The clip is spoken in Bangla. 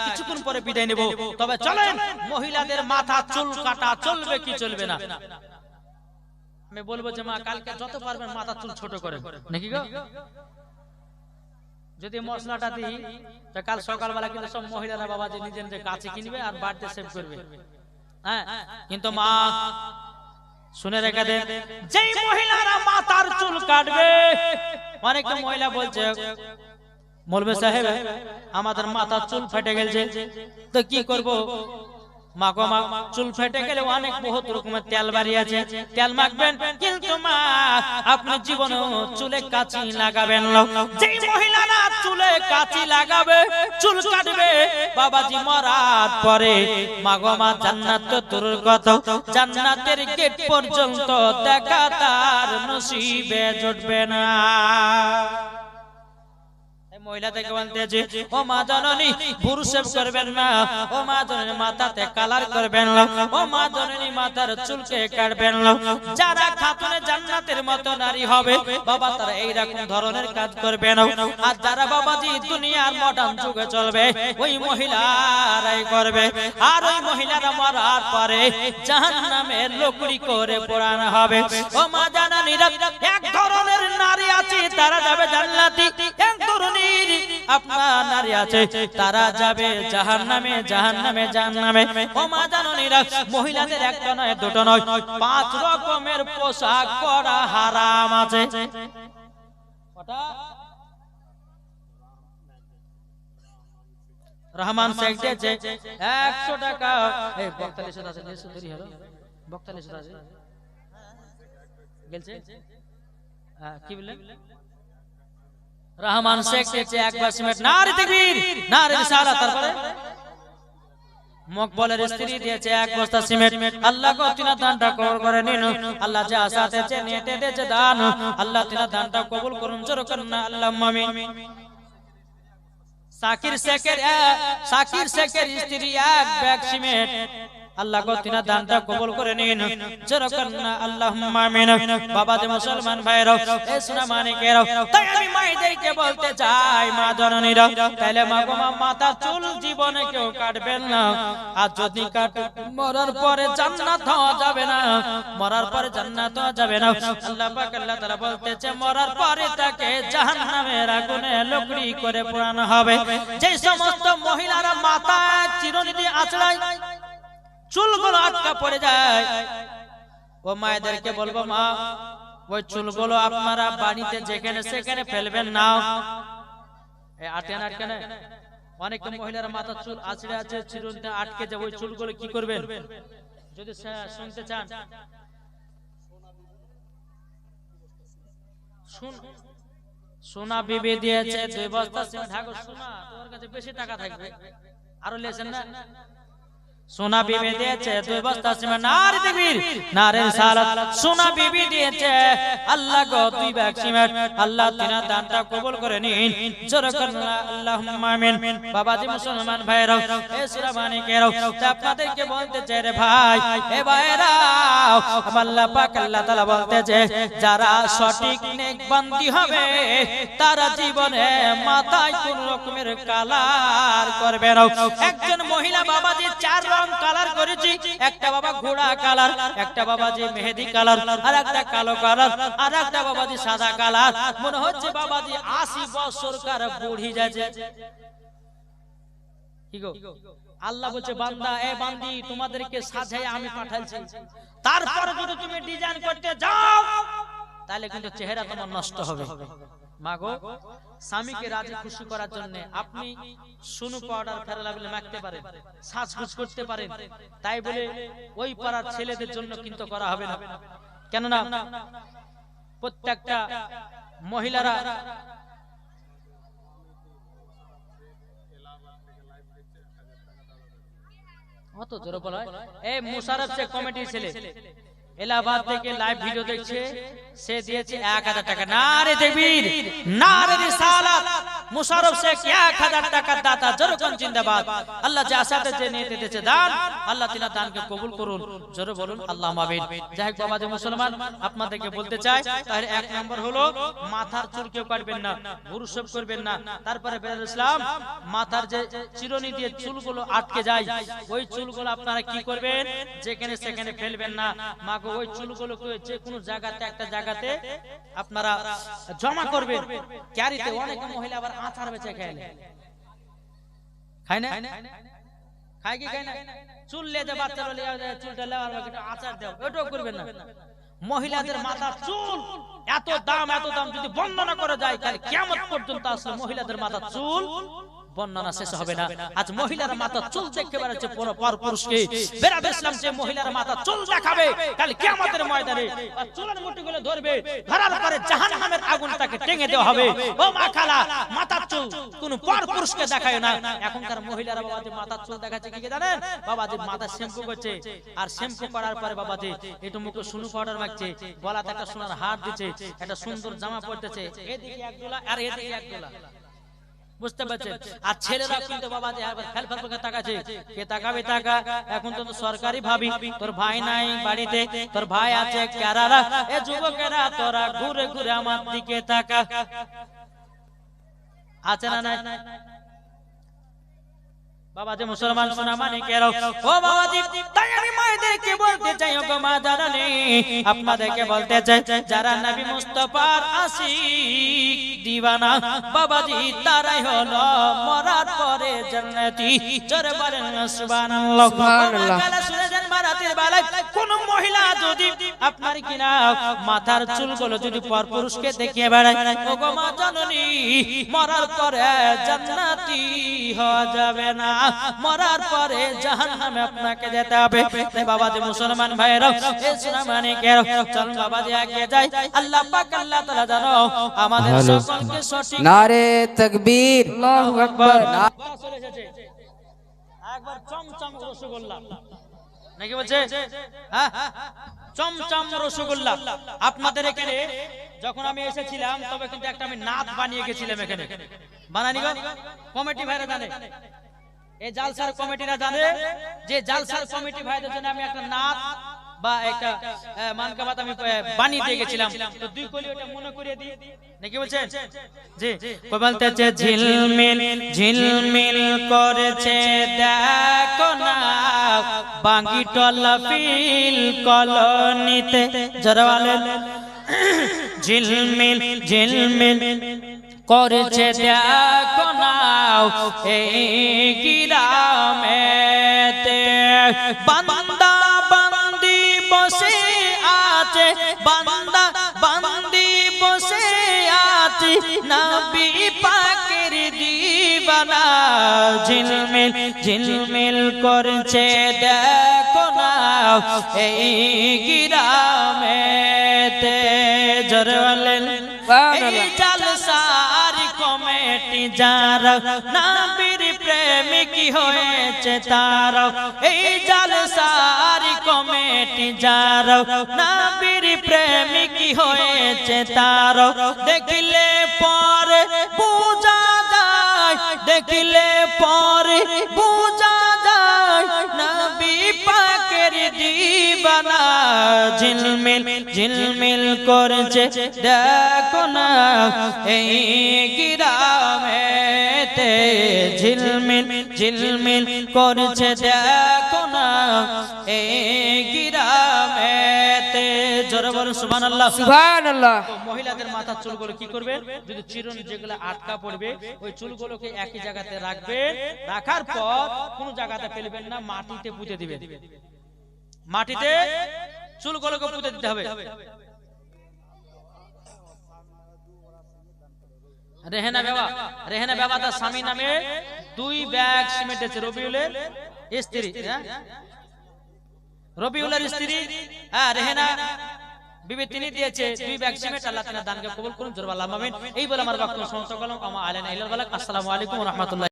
কিছুক্ষণ পরে বিদায় নেব। তবে চলেন মহিলাদের মাথা চুল কাটা চলবে কি চলবে না আমি বলবো যে মা কালকে যত পারবেন মাথা চুল ছোট করেন নাকি গো। যদি মশলাটা দিই তো কাল সকালবেলা কিন্তু সব মহিলারা বাবাজি নিজের নিজের কাছে কিনবে আর বাড়িতে সেভ করবে। হ্যাঁ কিন্তু মা শুনে রেখে দেন, যেই মহিলারা মাথার চুল কাটবে, অনেক মহিলা বলছে মৌলভী সাহেব আমাদের মাথার চুল ফেটে গেছে তো কি করব। মা গো মা, চুল ফেটে গেলে অনেক বহুত রকমের তেল বাড়ি আছে, তেল মাখবেন, কিন্তু মা আপনি জীবনে চুলে কাঁচি লাগাবেন না। যেই মহিলারা চুলে কাঁচি লাগাবে, চুল কাটবে, বাবাজি মরার পরে মা গো মা জান্নাত তো দূরের কথা, জান্নাতের গেট পর্যন্ত দেখা তার নসিবে জুটবে না। মহিলা থেকে বলতেছে ও মা জননী ভুরু সেভ করবেন না, ও মা জননী মাথাতে কালার করবেন না, ও মা জননী মাথার চুলকে কাটবেন না। যারা খাতুনে জান্নাতের মতো নারী হবে বাবা তারা এই রকম ধরনের কাজ করবে না। আর যারা বাবাজি দুনিয়ার মডার্ন যুগে চলবে ওই মহিলারাই করবে। আর ওই মহিলারা মরার পরে জাহান্নামের লকড়ি করে পোড়ানো হবে। ও মা জননীরা এক ধরনের নারী আছে তারা যাবে জান্নাতি, এক ধরনের আপনার নারী আছে তারা যাবে জাহান্নামে জাহান্নামে জাহান্নামে। ও মা জাননীরা মহিলাদের একটা নয় দুটো নয় 5 রকমের পোশাক পরা হারাম আছে। রহমান শেখ দিয়েছে 100 টাকা। এই 42 আছে যে সুন্দরী হলো 42 আছে গেলছে কি বললেন রহমান শেখ দিয়েছে একবার সিমেন্ট নারে তাকবীর নারে রিসালাত। তারপরে মকবলের স্ত্রী দিয়েছে 1 বস্তা সিমেন্ট। আল্লাহ গো তিনা দানটা কবুল করে নিন, আল্লাহ যা সাথে আছে নিতে দিয়েছে দান, আল্লাহ তিনা দানটা কবুল করুন, জোরে করুন না আল্লাহুম্মা আমিন। সাকির শেখের স্ত্রী 1 ব্যাগ সিমেন্ট, আল্লাহ গো তিনা দানটা কবুল করে নিন, জোরে করুন না আল্লাহুম্মা আমিন। বাবাজি মুসলমান ভাইরা এ সোনা মানিকেরা, তাই আমি মায়েদেরকে বলতে চাই মা জননীরা তাহলে মা গো মা মাথার চুল জীবনে কেউ কাটবেন না। আর যদি কাটে মরার পরে জান্নাত হওয়া যাবে না, মরার পরে জান্নাত হওয়া যাবে না। আল্লাহ পাক আল্লাহ তাআলা বলতেছে মরার পরে তাকে জাহান্নামের আগুনে লকড়ি করে পোড়ানো হবে। যে সমস্ত মহিলারা মাথা চিরুনি দিয়ে আঁচড়ায় চুলগুলো আটকা পড়ে যায়, ও মায়েদেরকে বলবো মা ওই চুলগুলো আপনারা বাড়িতে যেখানে সেখানে ফেলবেন না। আটকে অনেক মহিলার মাথার চুল আছড়ে আছে চিরুনিতে আটকে যায়, ওই চুলগুলো কি করবেন যদি শুনতে চান সোনা বিবি দিয়েছে 2 বস্তা সিমেন্ট। ঢাকা সোনা তোর কাছে বেশি টাকা থাকবে আরো লেছেন না। সোনা বিবি দিয়েছে 2 বস্তা সিমেন্ট, নারে তাকবীর নারে রিসালাত। সোনা বিবি দিয়েছে আল্লাহ গো 2 ব্যাগ সিমেন্ট, আল্লাহ তিনা দানটা কবুল করে নিন, জোরে করুন আল্লাহুম্মা আমিন। বাবাজি মুসলমান ভাইরা এ সোনা মানিকেরা আপনাদেরকে বলতে চাই রে ভাই এ ভাইরা আল্লাহ পাক আল্লাহ তাআলা বলতেছে যারা সঠিক নেকবান্দি হবে তারা জীবনে মাথায় কোন রকমের কালার করবে না। একজন মহিলা বাবাজি 4 রং কালার করেছি, একটা বাবা ঘোড়া কালার, একটা বাবাজি মেহেদি কালার, আর একটা কালো কালার, আর একটা বাবাজি সাদা কালার। মনে হচ্ছে বাবাজি 80 বছরকার বুড়ি যাচ্ছে। কি গো আল্লাহ বলছে বান্দা এ বান্দি তোমাদেরকে সাজায় আমি পাঠাইছি, তারপরে যদি তুমি ডিজাইন করতে যাও তাহলে কিন্তু চেহারা তোমার নষ্ট হবে। মাগো স্বামীকে রাজি খুশি করার জন্য আপনি সুনু পাউডার ফেরালাবলে মাখতে পারেন, সাজগুজ করতে পারেন, তাই বলে ওই পাড়ার ছেলেদের জন্য কিন্তু করা হবে না। কেন না প্রত্যেকটা মহিলারা অত জোরে বলা এই মুশারফ শেখ কমিটির ছেলে এলাহাবাদ থেকে লাইভ ভিডিও দেখছে, সে দিয়েছে 1000 টাকা। নারে তাকবীর নারে রিসালাত। মুশারফ শেখ 1000 টাকা দাতা, জোরে কোন জিন্দাবাদ। আল্লাহ যে আশাতে যে নিয়ে দিতেছে দান, আল্লাহ তিনা দানকে কবুল করুন। জোরে বলুন আল্লাহুম্মা আমিন। যাই হোক বাবা যে মুসলমান, আপনাদেরকে বলতে চাই, তাহলে এক নম্বর হলো মাথার চুল কেউ কাটবেন না, ভুরুসব করবেন না। তারপরে বেরাদ ইসলাম, মাথার যে চিরুনি দিয়ে চুলগুলো আটকে যায়, ওই চুলগুলো আপনারা কি করবেন, যেখানে সেখানে ফেলবেন না। মাগো ওই চুলগুলোকে যে কোনো জায়গাতে, একটা জায়গাতে আপনারা জমা করবেন। ক্যারিতে অনেক মহিলা আবার আচার বেচে খায় না, খায় না, খায় কি খায় না? চুল লেজে বাচ্চারা চুলটা লেওয়ার আচার দেও, ওটাও করবেন না। মহিলাদের মাথার চুল এত দাম, এত দাম যদি বর্ণনা করা যায়, তাহলে কিয়ামত পর্যন্ত আসলে মহিলাদের মাথার চুল বর্ণনা শেষ হবে না। আজ মহিলার মাথার চুল দেখতে বেড়াচ্ছে পর পুরুষকে। বেরাদ ইসলাম যে মহিলার মাথার চুল দেখাবে, কাল কিয়ামতের ময়দানে আর চুলের মুঠিগুলো ধরবে, ধরার পরে জাহান্নামের আগুন তাকে টেঙে দেওয়া হবে। ও মা খালা, মাথার চুল কোন পর পুরুষকে দেখায় না। এখনকার মহিলারা বাবাজি মাথার চুল দেখাচ্ছে কি জানেন? বাবাজি মাথা শ্যাম্পু করছে, আর শ্যাম্পু করার পরে বাবাজি একটু মুখে সুনু পাউডার মাখছে, গলাতে একটা সোনার হার দিচ্ছে, একটা সুন্দর জামা পরতেছে, এদিকে এক গোলা আর এদিকে এক গোলা, বুঝতে পারছেন? আর ছেলেরা কিন্তু বাবা যে ফেল ফেল করে তাকাচ্ছে, কে তাকাবে টাকা। এখন তো সরকারি ভাবি, তোর ভাই নাই বাড়িতে, তোর ভাই আছে কেরালা, এ যুবকেরা তোরা ঘুরে ঘুরে আমার দিকে তাকা, আছে না নাই? বাবা যে মুসলমান সোনা মানে কেন ও বাবাজি, তাই আমি মায়েদেরকে বলতে চাই, ও গো মা যারা নেই, আপনাদেরকে বলতে চাই, যারা নবী মুস্তাফার আশিক দিওয়ানা বাবাজি, তারাই হলো মরার পরে জান্নাতি। জোরে বলেন সুবহানাল্লাহ। সুবহানাল্লাহ। শুনেছেন মারাতের বেলায় কোন মহিলা যদি আপনার কিনা মাথার চুলগুলো যদি পরপুরুষকে দেখিয়ে বেড়ায়, ও গো মা জননী, মরার পরে জান্নাতি হওয়া যাবে না, মরার পরে জাহান্নামে আপনাকে যেতে হবে। তাই বাবাজি মুসলমান ভাইরা, এই সোনা মানিকেরা, চল বাবাজি আগে যাই। আল্লাহ পাক আল্লাহ তাআলা জানো আমাদের সকলকে সঠিক নারে তাকবীর, আল্লাহু আকবার। চলে এসেছে একবার চমচম রসগোল্লা, নাকি বলছে? হ্যাঁ, চমচম রসগোল্লা। আপনাদের এখানে যখন আমি এসেছিলাম, তবে কিন্তু একটা আমি নাত বানিয়ে গেছিলাম এখানে, বানানি কমিটি ভাইরা জানে, এই জালসার কমিটিরা জানে যে জালসার কমিটি ভাইদের জন্য আমি একটা নাত বা একটা মানকাবাত আমি বানিয়ে দিয়ে গেছিলাম। তো দুই কলি ওটা মনে করিয়ে দিই, নাকি বলছেন? জি, কই বলতেছে, ঝিলমিল ঝিলমিল করেছে দেখো না বাঙ্গি টলা ফিল কলোনিতে, যারা বলেন ঝিলমিল ঝিলমিল করেছে দেখো না এই গ্রামেতে, বান্দা বান্দি বসে আছে, বান্দা বান্দি বসে আছে, নবী পাকের দিওয়ানা, ঝিলমিল ঝিলমিল করছে দেখো না এই গ্রামেতে। জোরে বলেন এই জালসার কমিটি যারা নবীর প্রেমিক হয়েছে তারা, এই জালসার কমিটি যারা নবীর প্রেমিক হয়েছে তারা, দেখলে পরে বোঝা যায়, দেখলে পরে বোঝা যায় নবী পাকের দিওয়ানা, ঝিলমিল ঝিলমিল করছে দেখো না এই গ্রামেতে, ঝিলমিল ঝিলমিল করছে দেখো না এই গ্রামেতে। জোরে বলুন সুবহানাল্লাহ। সুবহানাল্লাহ। মহিলাদের মাথার চুলগুলো কি করবে, যদি চিরুনি যেগুলো আটকা পড়বে, ওই চুলগুলোকে একই জায়গাতে রাখবেন, রাখার পর কোন জায়গাতে ফেলবেন না, মাটিতে পুঁতে দিবেন, মাটিতে চুলগুলোকে পুঁতে দিতে হবে। রেহেনা বাবা তার স্বামী নামে 2 ব্যাগ সিমেন্ট আছে, রবিউলের স্ত্রী, রবিউলের স্ত্রী রেহেনা বিবি, তিনি দিয়েছে 2 ব্যাগ সিমেন্ট। আল্লাহ তাআলা দানকে কবুল করুন, জোরে আল্লাহুম্মা আমিন। এই বলে আমার বক্তব্য সমাপ্ত করলাম। আমা আলাইনা ইল্লাল বালাগ। আসসালামু আলাইকুম ওয়া রাহমাতুল্লাহ।